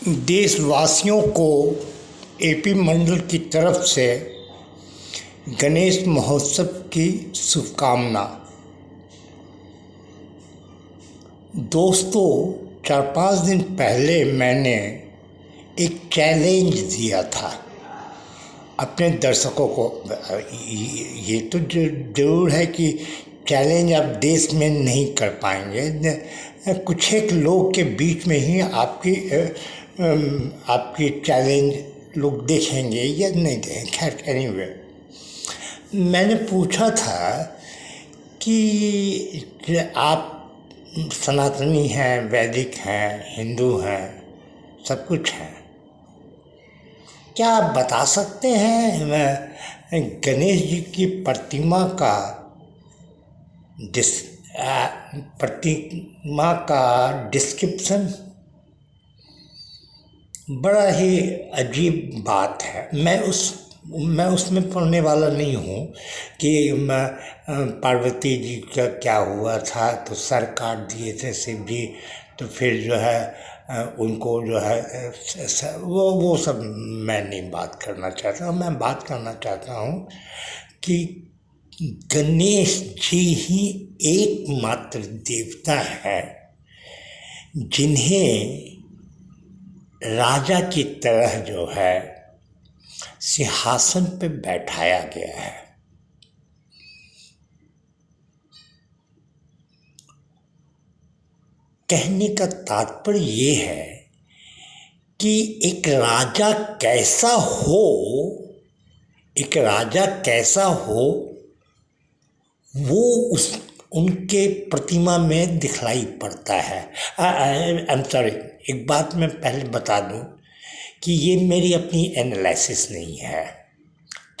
देशवासियों को एपी मंडल की तरफ से गणेश महोत्सव की शुभकामना। दोस्तों, 4-5 दिन पहले मैंने एक चैलेंज दिया था अपने दर्शकों को। ये तो जरूर है कि चैलेंज आप देश में नहीं कर पाएंगे, कुछ एक लोग के बीच में ही आपकी चैलेंज लोग देखेंगे या नहीं देखेंगे। खैर, एनीवे, मैंने पूछा था कि आप सनातनी हैं, वैदिक हैं, हिंदू हैं, सब कुछ हैं, क्या आप बता सकते हैं गणेश जी की प्रतिमा का डिस्क्रिप्शन? बड़ा ही अजीब बात है। मैं उसमें पढ़ने वाला नहीं हूँ कि पार्वती जी का क्या हुआ था, तो सर काट दिए थे शिव जी, तो फिर जो है उनको जो है वो सब मैं नहीं बात करना चाहता। मैं बात करना चाहता हूँ कि गणेश जी ही एकमात्र देवता है जिन्हें राजा की तरह जो है सिंहासन पे बैठाया गया है। कहने का तात्पर्य ये है कि एक राजा कैसा हो वो उनके प्रतिमा में दिखलाई पड़ता है। आई एम सॉरी, एक बात मैं पहले बता दूं कि ये मेरी अपनी एनालिसिस नहीं है।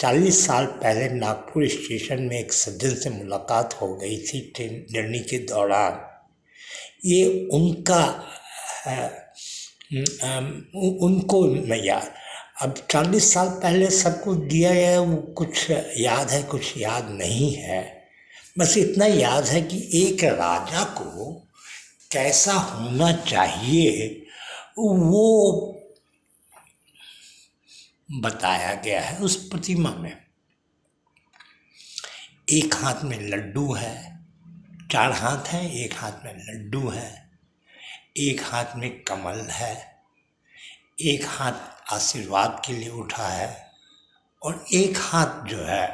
40 साल पहले नागपुर स्टेशन में एक सज्जन से मुलाकात हो गई थी ट्रेन जर्नी के दौरान। ये उनको मैं याद, अब 40 साल पहले सब कुछ दिया गया, वो कुछ याद है, कुछ याद नहीं है। बस इतना याद है कि एक राजा को कैसा होना चाहिए वो बताया गया है उस प्रतिमा में। एक हाथ में लड्डू है, 4 हाथ हैं, एक हाथ में लड्डू है, एक हाथ में कमल है, एक हाथ आशीर्वाद के लिए उठा है और एक हाथ जो है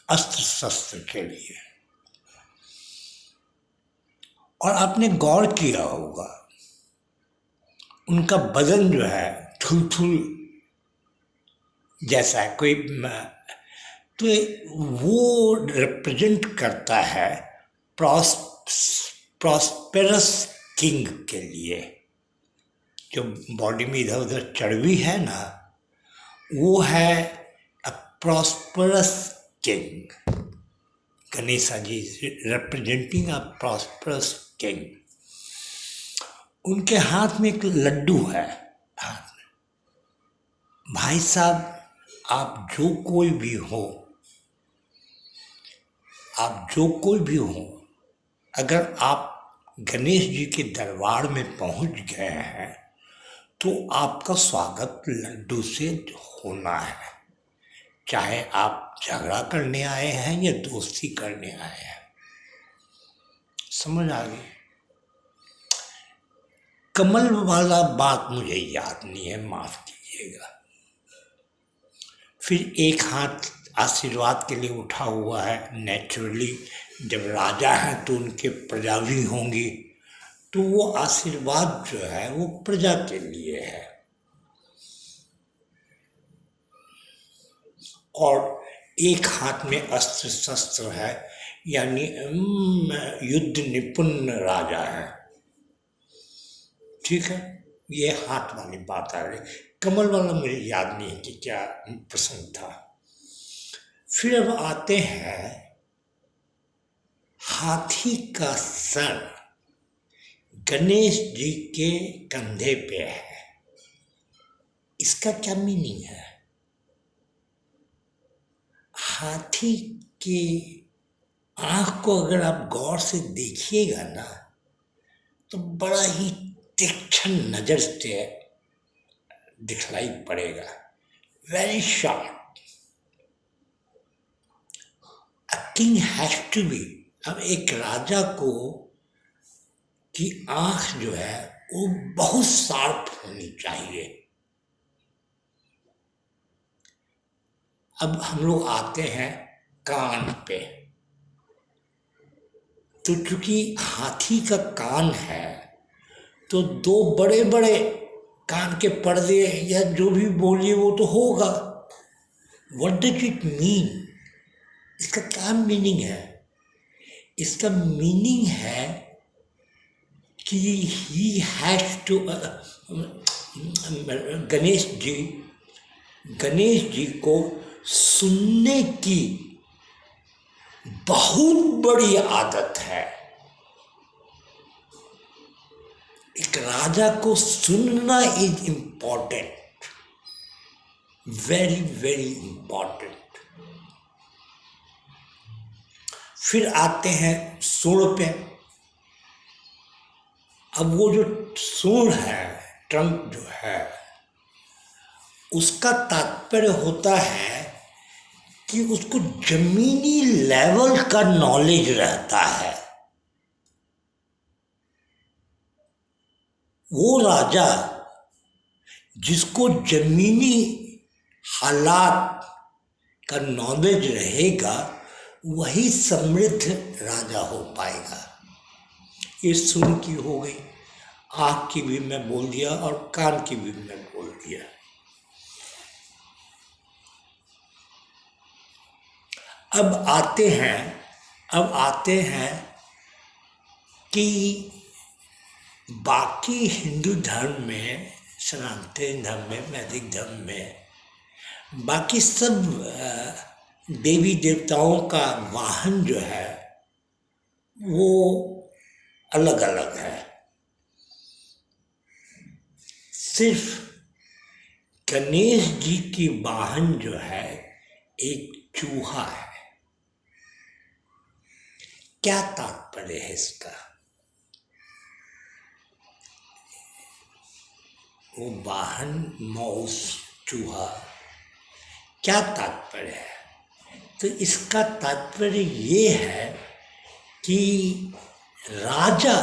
अस्त्र शस्त्र के लिए। और आपने गौर किया होगा उनका बदन जो है थुल जैसा है कोई, तो वो रिप्रेजेंट करता है प्रॉस्पेरस किंग के लिए। जो बॉडी में इधर उधर चर्बी है ना, वो है a prosperous king. Ganesha ji representing a prosperous king. उनके हाथ में एक लड्डू है। हाथ में, भाई साहब, आप जो कोई भी हो, अगर आप गणेश जी के दरबार में पहुंच गए हैं तो आपका स्वागत लड्डू से होना है। चाहे आप झगड़ा करने आए हैं या दोस्ती करने आए हैं। समझ आ गई? कमल वाला बात मुझे याद नहीं है, माफ कीजिएगा। फिर एक हाथ आशीर्वाद के लिए उठा हुआ है। नेचुरली जब राजा हैं तो उनके प्रजा भी होंगी, तो वो आशीर्वाद जो है वो प्रजा के लिए है। और एक हाथ में अस्त्र शस्त्र है, यानी युद्ध निपुण राजा है। ठीक है, ये हाथ वाली बात आ रही। कमल वाला मुझे याद नहीं कि क्या प्रसंग था। फिर अब आते हैं, हाथी का सर गणेश जी के कंधे पे है। इसका क्या मीनिंग है? हाथी के आँख को अगर आप गौर से देखिएगा ना, तो बड़ा ही तीक्ष्ण अच्छा नज़र से दिखलाई पड़ेगा, very sharp. A king has to be, अब एक राजा को की आंख जो है वो बहुत शार्प होनी चाहिए। अब हम लोग आते हैं कान पे, तो चूंकि हाथी का कान है तो दो बड़े बड़े कान के पर्दे या जो भी बोलिए वो तो होगा। What does it mean? इसका क्या मीनिंग है? इसका मीनिंग है कि he has to, Ganesh ji Ganesh ji को सुनने की बहुत बड़ी आदत है। एक राजा को सुनना is important, very very important. फिर आते हैं सूंड पे। अब वो जो सूंड है, ट्रंक जो है, उसका तात्पर्य होता है कि उसको जमीनी लेवल का नॉलेज रहता है। वो राजा जिसको जमीनी हालात का नॉलेज रहेगा वही समृद्ध राजा हो पाएगा। ये सुन की हो गई, आँख की भी मैं बोल दिया और कान की भी मैं बोल दिया। अब आते हैं कि बाकी हिंदू धर्म में, सनातन धर्म में, वैदिक धर्म में, बाकी सब देवी देवताओं का वाहन जो है वो अलग अलग है। सिर्फ गणेश जी की वाहन जो है एक चूहा है। क्या तात्पर्य है इसका? वो वाहन माउस, चूहा, क्या तात्पर्य है? तो इसका तात्पर्य ये है कि राजा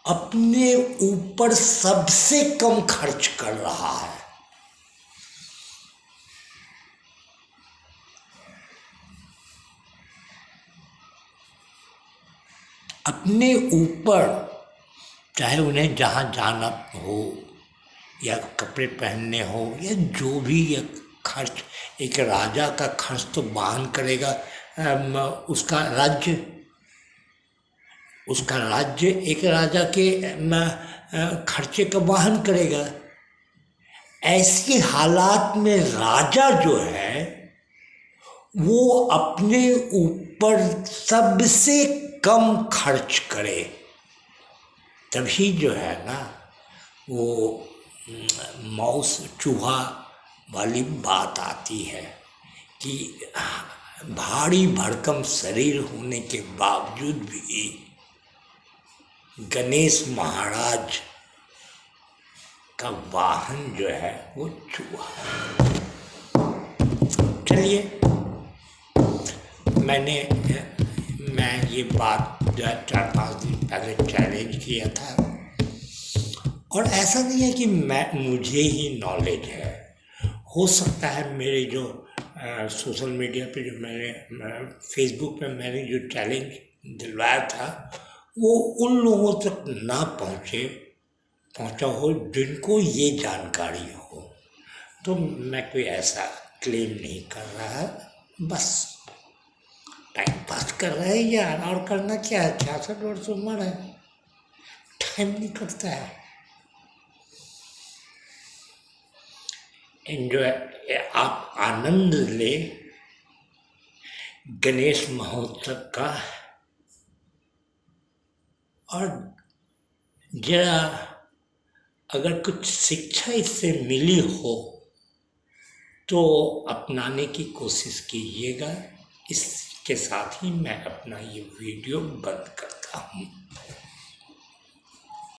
अपने ऊपर सबसे कम खर्च कर रहा है। अपने ऊपर, चाहे उन्हें जहाँ जाना हो या कपड़े पहनने हो या जो भी ये खर्च, एक राजा का खर्च तो वहन करेगा उसका राज्य एक राजा के खर्चे का वहन करेगा। ऐसे हालात में राजा जो है वो अपने ऊपर सबसे कम खर्च करे, तभी जो है ना वो माउस, चूहा वाली बात आती है कि भारी भरकम शरीर होने के बावजूद भी गणेश महाराज का वाहन जो है वो चूहा। चलिए, मैं ये बात 4-5 दिन पहले चैलेंज किया था, और ऐसा नहीं है कि मुझे ही नॉलेज है। हो सकता है मेरे जो सोशल मीडिया पे जो मैंने फेसबुक पे मैंने जो चैलेंज दिलवाया था वो उन लोगों तक ना पहुंचा हो जिनको ये जानकारी हो। तो मैं कोई ऐसा क्लेम नहीं कर रहा, बस टाइम पास कर रहे हैं यार, और करना क्या है। 66 वर्ष उम्र है, टाइम नहीं करता है। एंजॉय, आप आनंद ले गणेश महोत्सव का, और जरा अगर कुछ शिक्षा इससे मिली हो तो अपनाने की कोशिश कीजिएगा। इसके साथ ही मैं अपना ये वीडियो बंद करता हूँ।